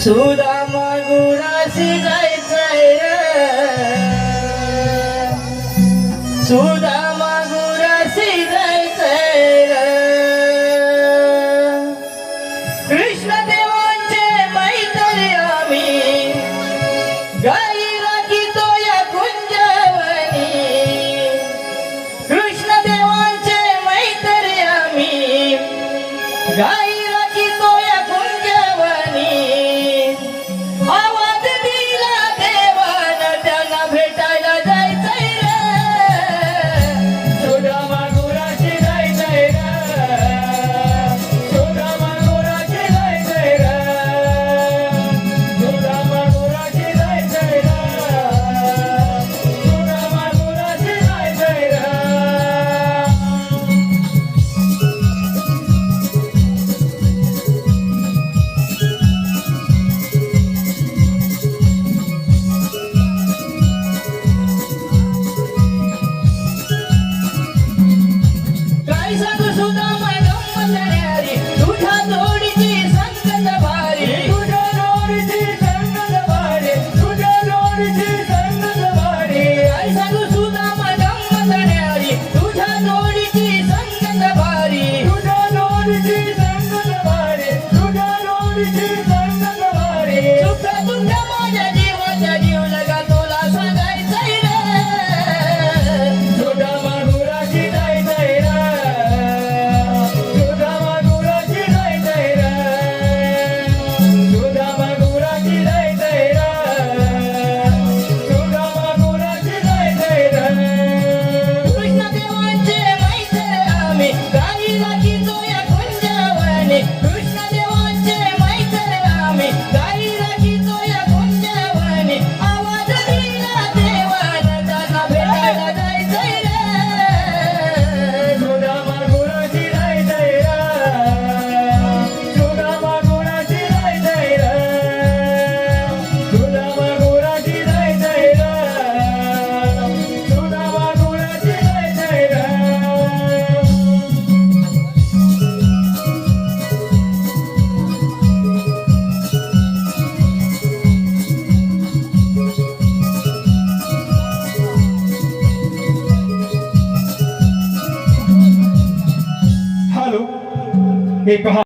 सुदामा गुराशी जायचंय सुदामा गुराशी जायचंय कृष्ण देवांचे मैत्री आम्ही गाई राखीतो या कुंजवनी कृष्ण देवांचे मैत्री आम्ही गाई राखीतो या कुंजवनी आवाज दिला देवान त्यांना भेटायला जायचंय सुदामा गुराशी जायचंय सुदामा गुराशी जायचंय सुदामा गुराशी जायचंय सुदामा गुराशी जायचंय काय सांगू सुदामा गंमतण्यारी तुझ्या जोडीची संगत भारी तुझ्या जोडीची संगत भारी तुझ्या जोडीची संगत भारी काय सांगू सुदामा गंमतण्यारी तुझ्या जोडीची संगत भारी तुझ्या जोडीची संगत भारी तुझ्या जोडीची संगत भारी सुख दुःख माझ्या जीवाचा जीव लगा तुला सांगायचंय रे सुदामा गुराशी जायचंय सुदामा गुराशी जायचंय सुदामा गुराशी जायचंय सुदामा गुराशी जायचंय कृष्ण देवांचे मैत्री आम्ही गाई राखीतो या कुंजवनी कृष्ण देवांचे मैत्री आम्ही गाई राखीतो या कुंजवनी आवाज दिला देवान त्यांना भेटायला जायचंय सुदामा गुराशी जायचंय सुदामा गुराशी जायचंय सुदामा गुराशी जायचंय सुदामा गुराशी जायचंय हॅलो हे पहा